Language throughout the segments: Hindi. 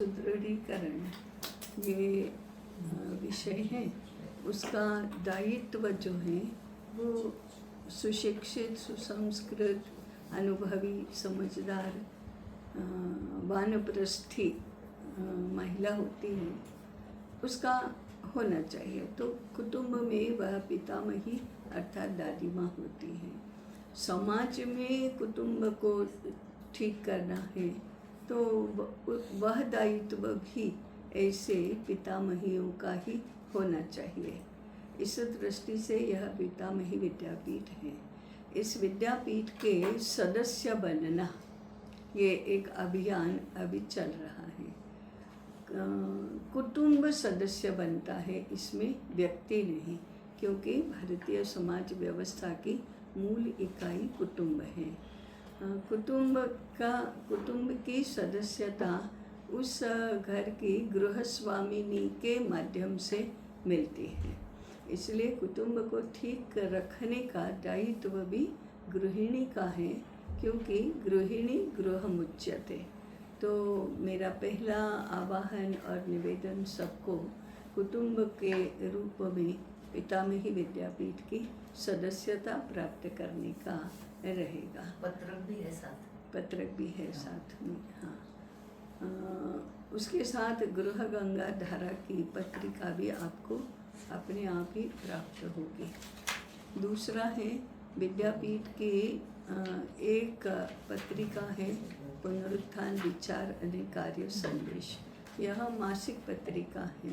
सुदृढ़ीकरण ये विषय है। उसका दायित्व जो है वो सुशिक्षित, सुसंस्कृत, अनुभवी, समझदार वानप्रस्थी महिला होती है, उसका होना चाहिए। तो कुटुंब में वह पितामही अर्थात दादी माँ होती है। समाज में कुटुंब को ठीक करना है तो वह दायित्व भी ऐसे पितामहियों का ही होना चाहिए। इस दृष्टि से यह पितामही विद्यापीठ है। इस विद्यापीठ के सदस्य बनना ये एक अभियान अभी चल रहा है। कुटुंब सदस्य बनता है, इसमें व्यक्ति नहीं, क्योंकि भारतीय समाज व्यवस्था की मूल इकाई कुटुंब है। कुटुंब की सदस्यता उस घर की गृहस्वामिनी के माध्यम से मिलती है। इसलिए कुटुंब को ठीक रखने का दायित्व भी गृहिणी का है, क्योंकि गृहिणी गृहमुच्यते। तो मेरा पहला आवाहन और निवेदन सबको कुटुंब के रूप में पितामही विद्यापीठ की सदस्यता प्राप्त करने का रहेगा। पत्रक भी है साथ। पत्रक भी है साथ में, हाँ। उसके साथ गृह गंगा धारा की पत्रिका भी आपको अपने आप ही प्राप्त होगी। दूसरा है विद्यापीठ की एक पत्रिका है पुनरुत्थान विचार आणि कार्य संदेश। यह मासिक पत्रिका है।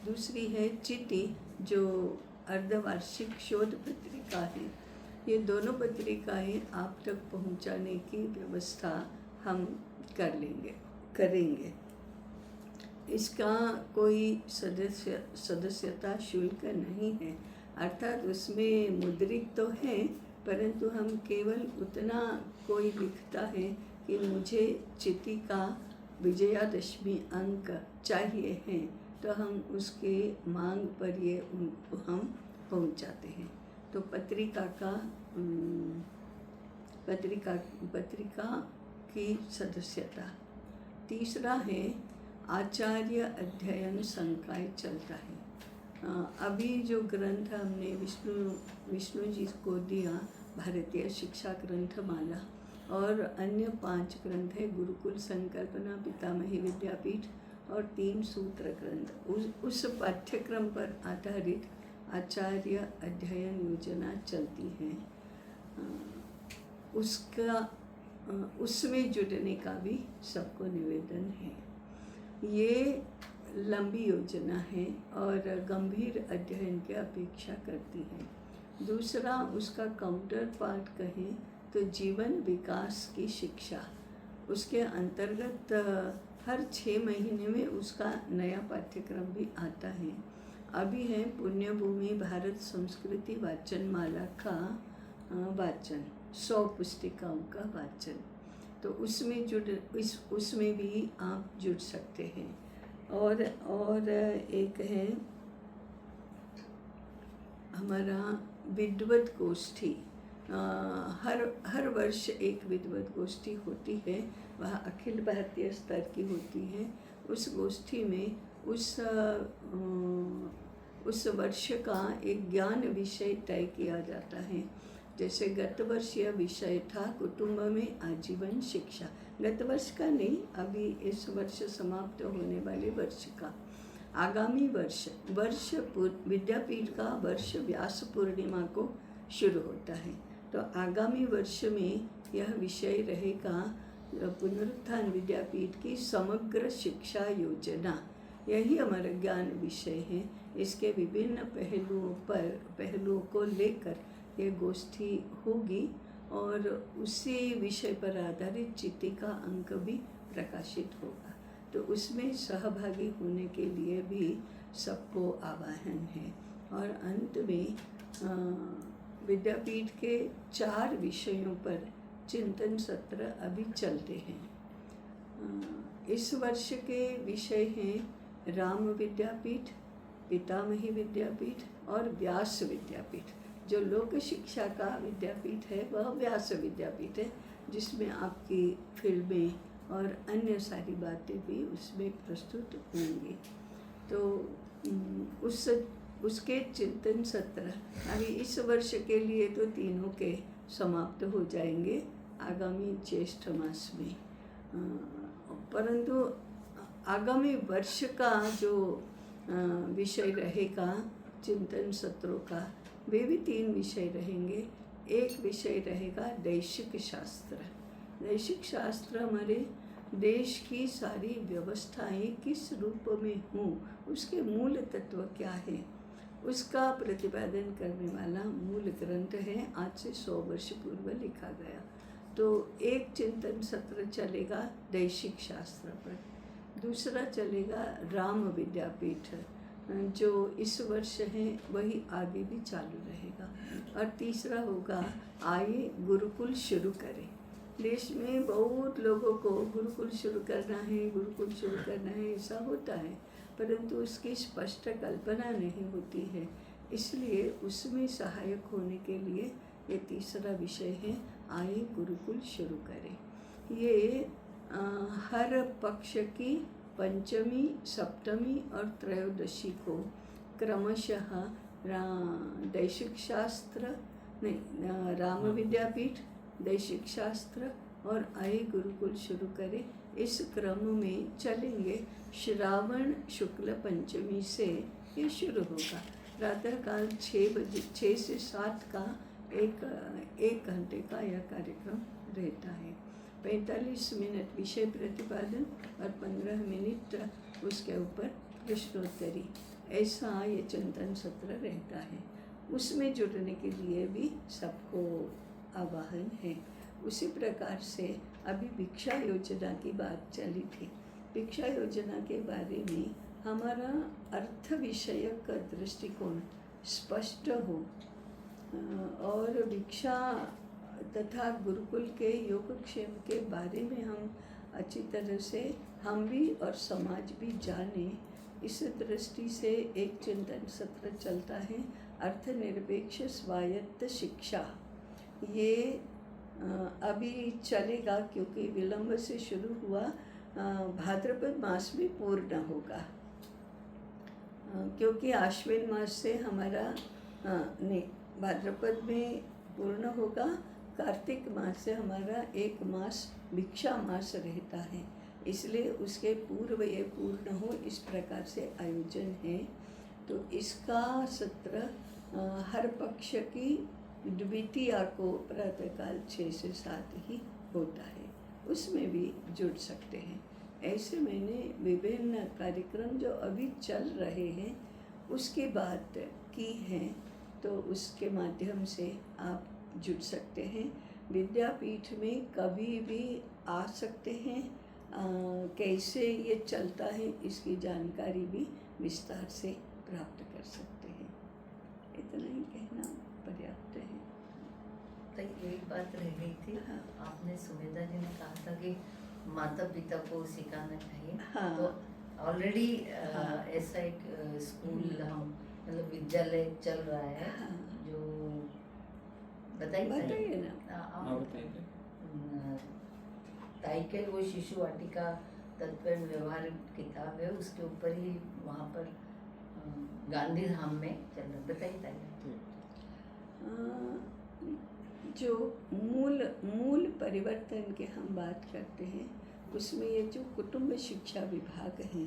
दूसरी है चिति जो अर्धवार्षिक शोध पत्रिका है। ये दोनों पत्रिकाएं आप तक पहुंचाने की व्यवस्था हम करेंगे। इसका कोई सदस्यता शुल्क नहीं है, अर्थात उसमें मुद्रित तो है, परंतु हम केवल उतना कोई लिखता है कि मुझे चिति का विजयादशमी अंक चाहिए है, तो हम उसके मांग पर ये उनको हम पहुंचाते हैं। तो पत्रिका की सदस्यता। तीसरा है आचार्य अध्ययन संकाय चलता है। अभी जो ग्रंथ हमने विष्णु जी को दिया, भारतीय शिक्षा ग्रंथमाला, और अन्य 5 ग्रंथ है गुरुकुल संकल्पना, पितामही विद्यापीठ और 3 सूत्र ग्रंथ। उस पाठ्यक्रम पर आधारित आचार्य अध्ययन योजना चलती है। उसमें जुड़ने का भी सबको निवेदन है। ये लंबी योजना है और गंभीर अध्ययन की अपेक्षा करती है। दूसरा, उसका काउंटर पार्ट कहें तो जीवन विकास की शिक्षा। उसके अंतर्गत हर 6 महीने में उसका नया पाठ्यक्रम भी आता है। अभी है पुण्यभूमि भारत संस्कृति वाचनमाला का वाचन, 100 पुस्तिकाओं का वाचन। तो उसमें भी आप जुड़ सकते हैं। और एक है हमारा विद्वत गोष्ठी। हर वर्ष एक विद्वत गोष्ठी होती है, वह अखिल भारतीय स्तर की होती है। उस गोष्ठी में उस वर्ष का एक ज्ञान विषय तय किया जाता है। जैसे गत वर्ष यह विषय था कुटुंब में आजीवन शिक्षा। गत वर्ष का नहीं, अभी इस वर्ष समाप्त होने वाले वर्ष का। आगामी वर्ष विद्यापीठ का वर्ष व्यास पूर्णिमा को शुरू होता है। तो आगामी वर्ष में यह विषय रहेगा पुनरुत्थान विद्यापीठ की समग्र शिक्षा योजना। यही हमारा ज्ञान विषय है। इसके विभिन्न पहलुओं को लेकर ये गोष्ठी होगी और उसी विषय पर आधारित चिति का अंक भी प्रकाशित होगा। तो उसमें सहभागी होने के लिए भी सबको आह्वान है। और अंत में विद्यापीठ के 4 विषयों पर चिंतन सत्र अभी चलते हैं। इस वर्ष के विषय हैं राम विद्यापीठ, पितामही विद्यापीठ और व्यास विद्यापीठ। जो लोक शिक्षा का विद्यापीठ है वह व्यास विद्यापीठ है, जिसमें आपकी फिल्में और अन्य सारी बातें भी उसमें प्रस्तुत होंगी। तो उसके चिंतन सत्र अभी इस वर्ष के लिए तो तीनों के समाप्त हो जाएंगे आगामी ज्येष्ठ मास में, परंतु आगामी वर्ष का जो विषय रहेगा चिंतन सत्रों का, वे भी 3 विषय रहेंगे। एक विषय रहेगा दैशिक शास्त्र। दैशिक शास्त्र हमारे देश की सारी व्यवस्थाएं किस रूप में हों, उसके मूल तत्व क्या है, उसका प्रतिपादन करने वाला मूल ग्रंथ है, आज से 100 वर्ष पूर्व लिखा गया। तो एक चिंतन सत्र चलेगा दैशिक शास्त्र पर, दूसरा चलेगा राम विद्यापीठ जो इस वर्ष है वही आगे भी चालू रहेगा, और तीसरा होगा आइए गुरुकुल शुरू करें। देश में बहुत लोगों को गुरुकुल शुरू करना है, गुरुकुल शुरू करना है, ऐसा होता है, परंतु उसकी स्पष्ट कल्पना नहीं होती है, इसलिए उसमें सहायक होने के लिए ये तीसरा विषय है आइए गुरुकुल शुरू करें। ये हर पक्ष की पंचमी, सप्तमी और त्रयोदशी को क्रमशः दैशिक शास्त्र नहीं राम विद्यापीठ, दैशिक शास्त्र और आइए गुरुकुल शुरू करें, इस क्रम में चलेंगे। श्रावण शुक्ल पंचमी से ये शुरू होगा। प्रातःकाल 6 से 7 का एक घंटे का यह कार्यक्रम रहता है। 45 मिनट विषय प्रतिपादन और 15 मिनट उसके ऊपर प्रश्नोत्तरी, ऐसा ये चिंतन सत्र रहता है। उसमें जुड़ने के लिए भी सबको आह्वान है। उसी प्रकार से अभी भिक्षा योजना की बात चली थी। भिक्षा योजना के बारे में हमारा अर्थ विषयक दृष्टिकोण स्पष्ट हो और भिक्षा तथा गुरुकुल के योगक्षेम के बारे में हम अच्छी तरह से हम भी और समाज भी जाने, इस दृष्टि से एक चिंतन सत्र चलता है अर्थनिरपेक्ष स्वायत्त शिक्षा। ये अभी चलेगा क्योंकि विलंब से शुरू हुआ, भाद्रपद मास में पूर्ण होगा, क्योंकि आश्विन मास से हमारा नहीं भाद्रपद में पूर्ण होगा, कार्तिक मास से हमारा 1 मास भिक्षा मास रहता है, इसलिए उसके पूर्व ये पूर्ण हो, इस प्रकार से आयोजन है। तो इसका सत्र हर पक्ष की द्वितीया को प्रातःकाल 6 से 7 ही होता है, उसमें भी जुड़ सकते हैं। ऐसे मैंने विभिन्न कार्यक्रम जो अभी चल रहे हैं उसकी बात की है, तो उसके माध्यम से आप जुड़ सकते हैं। विद्यापीठ में कभी भी आ सकते हैं, कैसे ये चलता है इसकी जानकारी भी विस्तार से प्राप्त कर सकते हैं। इतना ही कहना पर्याप्त है। तो एक बात रह गई थी, हाँ। आपने सुमेधा जी ने कहा था कि माता पिता को सिखाना चाहिए। हाँ। तो ऑलरेडी हाँ। ऐसा एक स्कूल हम मतलब विद्यालय चल रहा है, हाँ। जो बताइए ना। ताइकेल वो शिशु वाटिका तत्व व्यवहार किताब है, उसके ऊपर ही वहाँ पर गांधी धाम में चल रहा। बताइए जो मूल परिवर्तन के हम बात करते हैं, उसमें ये जो कुटुंब शिक्षा विभाग है,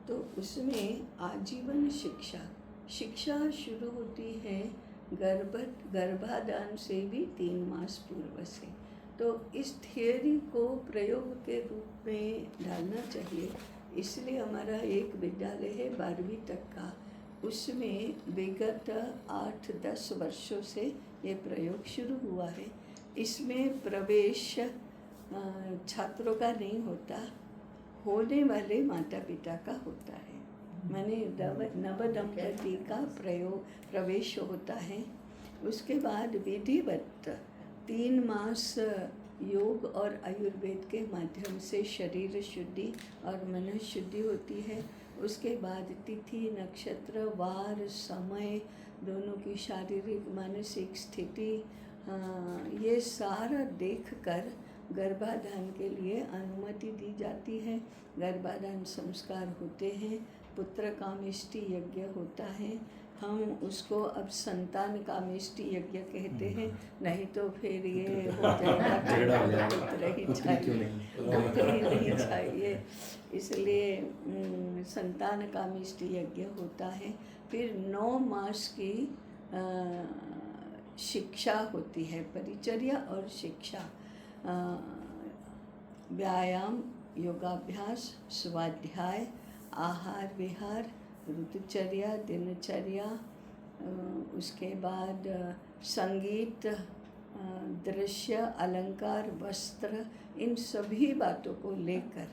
तो उसमें आजीवन शिक्षा शुरू होती है गर्भाधान से भी 3 मास पूर्व से। तो इस थियोरी को प्रयोग के रूप में डालना चाहिए, इसलिए हमारा एक विद्यालय है 12वीं तक का, उसमें विगत 8-10 वर्षों से ये प्रयोग शुरू हुआ है। इसमें प्रवेश छात्रों का नहीं होता, होने वाले माता पिता का होता है, माने नव दंपति का प्रवेश होता है। उसके बाद विधिवत 3 मास योग और आयुर्वेद के माध्यम से शरीर शुद्धि और मन शुद्धि होती है। उसके बाद तिथि, नक्षत्र, वार, समय, दोनों की शारीरिक मानसिक स्थिति, ये सारा देखकर गर्भाधान के लिए अनुमति दी जाती है। गर्भाधान संस्कार होते हैं, पुत्र कामेष्टि यज्ञ होता है। हम उसको अब संतान कामेष्टि यज्ञ कहते हैं, नहीं तो फिर ये हो जाएगा झगड़ा हो जाएगा। पुत्र ही पुत्री क्यों चाहिए, नहीं? पुत्र ही नहीं चाहिए, इसलिए संतान कामेष्टि यज्ञ होता है। फिर 9 मास की शिक्षा होती है, परिचर्या और शिक्षा, व्यायाम, योगाभ्यास, स्वाध्याय, आहार विहार, ऋतुचर्या, दिनचर्या, उसके बाद संगीत, दृश्य, अलंकार, वस्त्र, इन सभी बातों को लेकर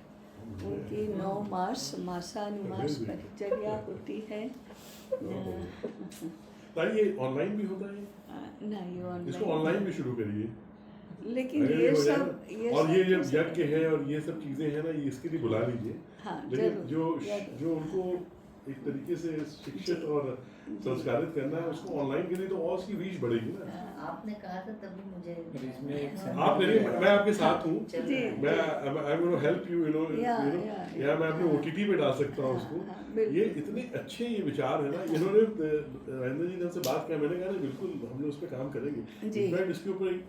उनकी 9 मास मासानुमास परिचर्या होती है। ये ऑनलाइन भी होता है? नहीं, इसको ऑनलाइन भी शुरू करिए। लेकिन अगर ये हो जाए सब ना, और ये जब यज्ञ है और ये सब चीजें हैं ना, ये इसके लिए बुला लीजिए। हाँ, लेकिन जरूर। जो उनको एक तरीके से शिक्षित और संस्कारित करना है, उसको ऑनलाइन करिए तो और उसकी रीच बढ़ेगी ना। आपने कहा था तभी मुझे इसमें एक आप करिए, मैं आपके साथ हूँ। जी, मैं I am gonna help you, या मैं अपने OTT पे डाल सकता हूँ उसको। बिल्कुल। ये इतने अच्छे ये विचार है ना, इन्होंने राजेंद्र जी ने हमसे बात किया, मैंने कहा ना बिल्कुल हम लोग उस पर काम करेंगे। जी। इनफैक्ट इसके ऊपर एक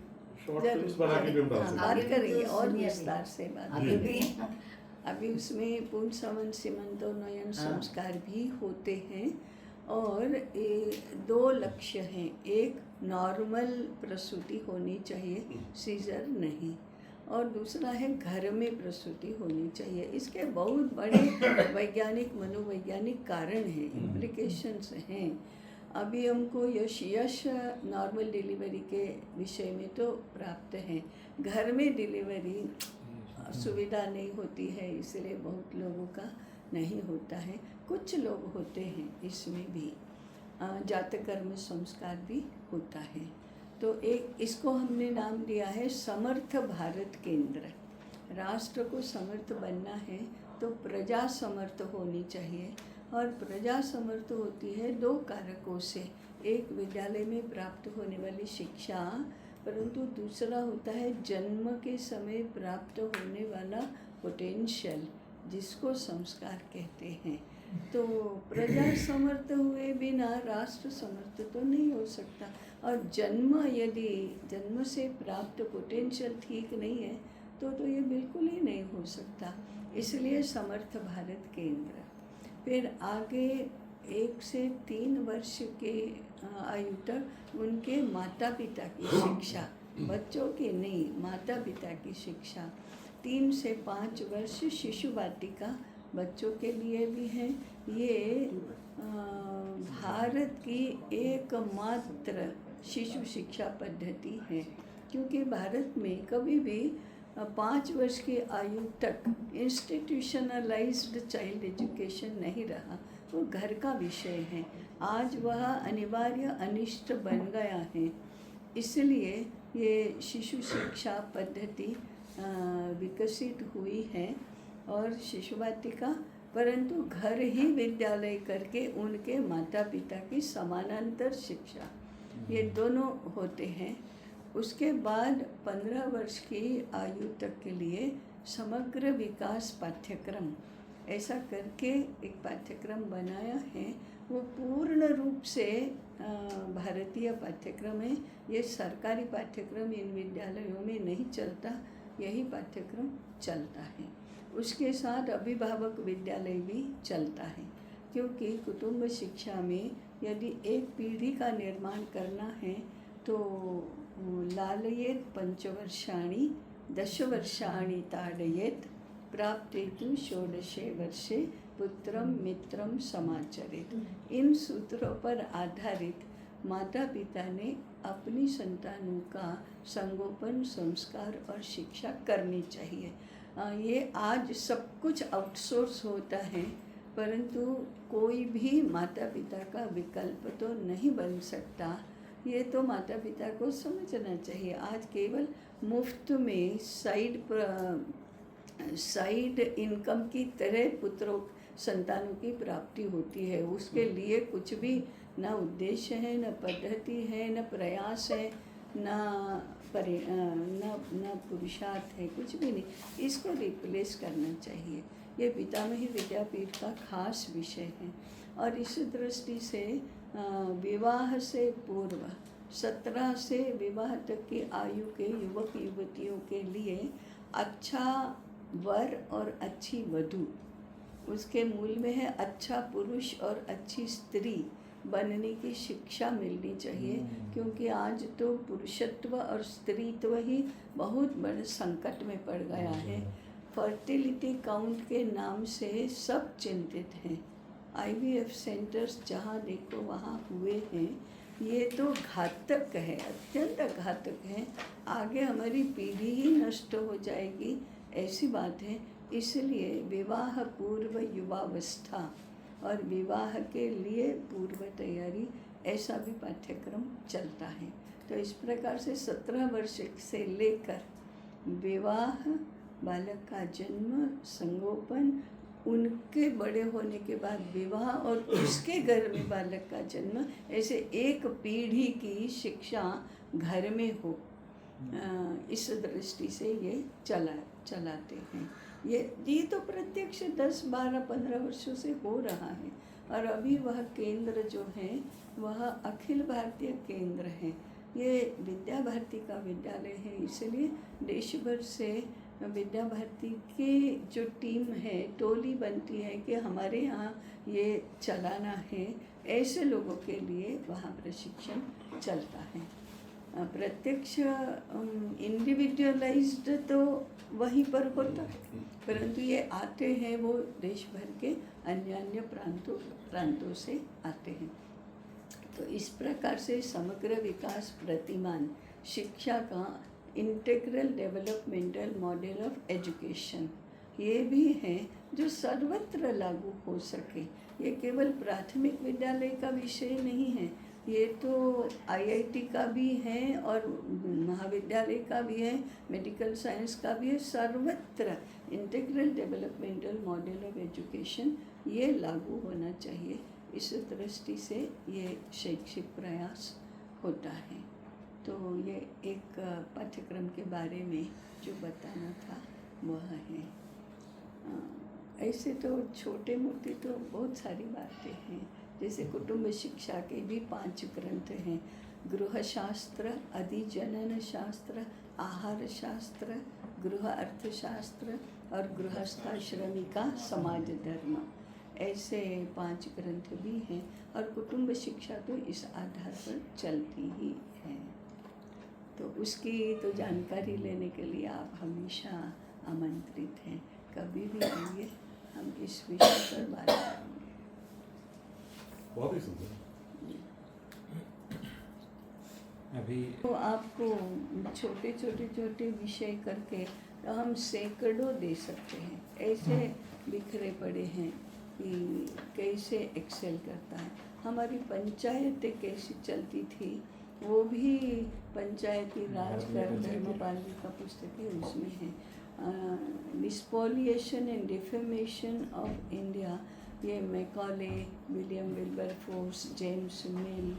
शॉर्ट जरूर। फिल्म बना के भी हम डाल सकते हैं। बात करेंगे और सुनिए विस्तार से बात आगे करेंगे। भी अभी उसमें पुंसवन सीमंतोन्नयन संस्कार भी होते हैं और 2 लक्ष्य हैं। एक नॉर्मल प्रसूति होनी चाहिए, सीजर नहीं, और दूसरा है घर में प्रसूति होनी चाहिए। इसके बहुत बड़े वैज्ञानिक मनोवैज्ञानिक कारण हैं, इम्प्लिकेशंस हैं। अभी हमको यश नॉर्मल डिलीवरी के विषय में तो प्राप्त है, घर में डिलीवरी सुविधा नहीं होती है, इसलिए बहुत लोगों का नहीं होता है। कुछ लोग होते हैं, इसमें भी जातकर्म संस्कार भी होता है। तो एक इसको हमने नाम दिया है समर्थ भारत केंद्र। राष्ट्र को समर्थ बनना है तो प्रजा समर्थ होनी चाहिए, और प्रजा समर्थ होती है 2 कारकों से। एक विद्यालय में प्राप्त होने वाली शिक्षा, परंतु दूसरा होता है जन्म के समय प्राप्त होने वाला पोटेंशियल, जिसको संस्कार कहते हैं। तो प्रजा समर्थ हुए बिना राष्ट्र समर्थ तो नहीं हो सकता, और यदि जन्म से प्राप्त पोटेंशियल ठीक नहीं है तो ये बिल्कुल ही नहीं हो सकता। इसलिए समर्थ भारत केंद्र। फिर आगे 1 से 3 वर्ष के आयु तक उनके माता पिता की शिक्षा, बच्चों की नहीं, माता पिता की शिक्षा। 3 से 5 वर्ष शिशु वाटिका बच्चों के लिए भी है। ये भारत की एकमात्र शिशु शिक्षा पद्धति है, क्योंकि भारत में कभी भी 5 वर्ष की आयु तक इंस्टीट्यूशनलाइज्ड चाइल्ड एजुकेशन नहीं रहा, वो घर का विषय है। आज वह अनिवार्य अनिष्ट बन गया है, इसलिए ये शिशु शिक्षा पद्धति विकसित हुई है और शिशु वाटिका, परंतु घर ही विद्यालय करके उनके माता पिता की समानांतर शिक्षा, ये दोनों होते हैं। उसके बाद 15 वर्ष की आयु तक के लिए समग्र विकास पाठ्यक्रम, ऐसा करके एक पाठ्यक्रम बनाया है। वो पूर्ण रूप से भारतीय पाठ्यक्रम है। ये सरकारी पाठ्यक्रम इन विद्यालयों में नहीं चलता, यही पाठ्यक्रम चलता है। उसके साथ अभिभावक विद्यालय भी चलता है, क्योंकि कुटुंब शिक्षा में यदि एक पीढ़ी का निर्माण करना है तो लालयेत पंचवर्षाणि 10 वर्षाणि ताडयेत प्राप्तेतु 16 वर्षे पुत्रम मित्रम समाचरेत। इन सूत्रों पर आधारित माता पिता ने अपनी संतानों का संगोपन, संस्कार और शिक्षा करनी चाहिए। ये आज सब कुछ आउटसोर्स होता है, परंतु कोई भी माता पिता का विकल्प तो नहीं बन सकता। ये तो माता पिता को समझना चाहिए। आज केवल मुफ्त में साइड इनकम की तरह पुत्रों संतानों की प्राप्ति होती है। उसके लिए कुछ भी न उद्देश्य है, न पद्धति है, न प्रयास है, न न पुरुषार्थ है, कुछ भी नहीं, इसको रिप्लेस करना चाहिए। ये पितामही विद्यापीठ का खास विषय है। और इस दृष्टि से विवाह से पूर्व 17 से विवाह तक की आयु के युवक युवतियों के लिए अच्छा वर और अच्छी वधू, उसके मूल में है अच्छा पुरुष और अच्छी स्त्री बनने की शिक्षा मिलनी चाहिए। क्योंकि आज तो पुरुषत्व और स्त्रीत्व ही बहुत बड़े संकट में पड़ गया है। फर्टिलिटी काउंट के नाम से सब चिंतित हैं। IVF सेंटर्स जहाँ देखो वहाँ हुए हैं। ये तो घातक है, अत्यंत घातक है। आगे हमारी पीढ़ी ही नष्ट हो जाएगी, ऐसी बात है। इसलिए विवाह पूर्व युवावस्था और विवाह के लिए पूर्व तैयारी, ऐसा भी पाठ्यक्रम चलता है। तो इस प्रकार से 17 वर्ष से लेकर विवाह, बालक का जन्म, संगोपन, उनके बड़े होने के बाद विवाह और उसके घर में बालक का जन्म, ऐसे एक पीढ़ी की शिक्षा घर में हो, इस दृष्टि से ये चलाते हैं। ये तो प्रत्यक्ष 10, 12, 15 वर्षों से हो रहा है। और अभी वह केंद्र जो है वह अखिल भारतीय केंद्र है। ये विद्या भारती का विद्यालय है, इसलिए देश भर से विद्या भारती की जो टीम है, टोली बनती है कि हमारे यहाँ ये चलाना है। ऐसे लोगों के लिए वहाँ प्रशिक्षण चलता है। प्रत्यक्ष इंडिविजुअलाइज्ड तो वहीं पर होता है, परंतु ये आते हैं वो देश भर के अन्य प्रांतों से आते हैं। तो इस प्रकार से समग्र विकास प्रतिमान शिक्षा का integral developmental model of education, ये भी है जो सर्वत्र लागू हो सके। ये केवल प्राथमिक विद्यालय का विषय नहीं है, ये तो IIT का भी है और महाविद्यालय का भी है, मेडिकल साइंस का भी है। सर्वत्र integral developmental model of education ये लागू होना चाहिए। इस दृष्टि से ये शैक्षिक प्रयास होता है। तो ये एक पाठ्यक्रम के बारे में जो बताना था वह है। ऐसे तो छोटे मोटे तो बहुत सारी बातें हैं, जैसे कुटुंब शिक्षा के भी 5 ग्रंथ हैं। गृहशास्त्र, अधिजनन शास्त्र, आहार शास्त्र, गृह अर्थशास्त्र और गृहस्थाश्रमिका समाज धर्म, ऐसे 5 ग्रंथ भी हैं। और कुटुंब शिक्षा तो इस आधार पर चलती ही है। तो उसकी तो जानकारी लेने के लिए आप हमेशा आमंत्रित हैं। कभी भी आइए, हम इस विषय पर बात करेंगे। बहुत ही सुंदर। अभी तो आपको छोटे विषय करके तो हम सैकड़ों दे सकते हैं। ऐसे बिखरे पड़े हैं कि कैसे एक्सेल करता है। हमारी पंचायतें कैसी चलती थी, वो भी पंचायती राज का धर्मपाल जी का पुस्तक है, उसमें है। डिस्पोलिएशन एंड डिफेमेशन ऑफ इंडिया, ये मैकॉले, विलियम विल्बरफोर्स, जेम्स मिल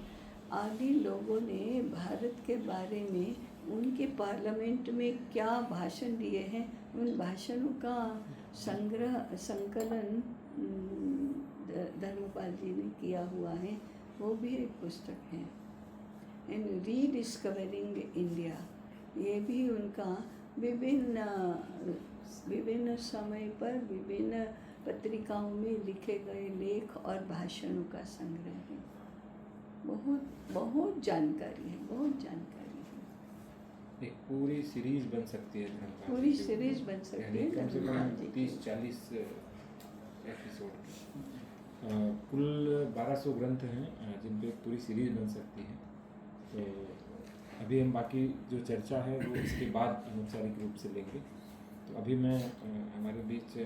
आदि लोगों ने भारत के बारे में उनके पार्लियामेंट में क्या भाषण दिए हैं, उन भाषणों का संकलन धर्मपाल जी ने किया हुआ है, वो भी एक पुस्तक है। एंड रीडिस्कवरिंग इंडिया, ये भी उनका विभिन्न समय पर विभिन्न पत्रिकाओं में लिखे गए लेख और भाषणों का संग्रह है। बहुत जानकारी है, बहुत जानकारी है। एक पूरी सीरीज बन सकती है धर्मपाल पूरी जी की। सीरीज बन सकती है कम से धर्मपाल कम जी की। 30-40 एपिसोड कुल 1200 ग्रंथ हैं जिन पे पूरी सीरीज बन सकती है। तो अभी हम बाकी जो चर्चा है वो इसके बाद अनौपचारिक रूप से लेंगे। तो अभी मैं हमारे बीच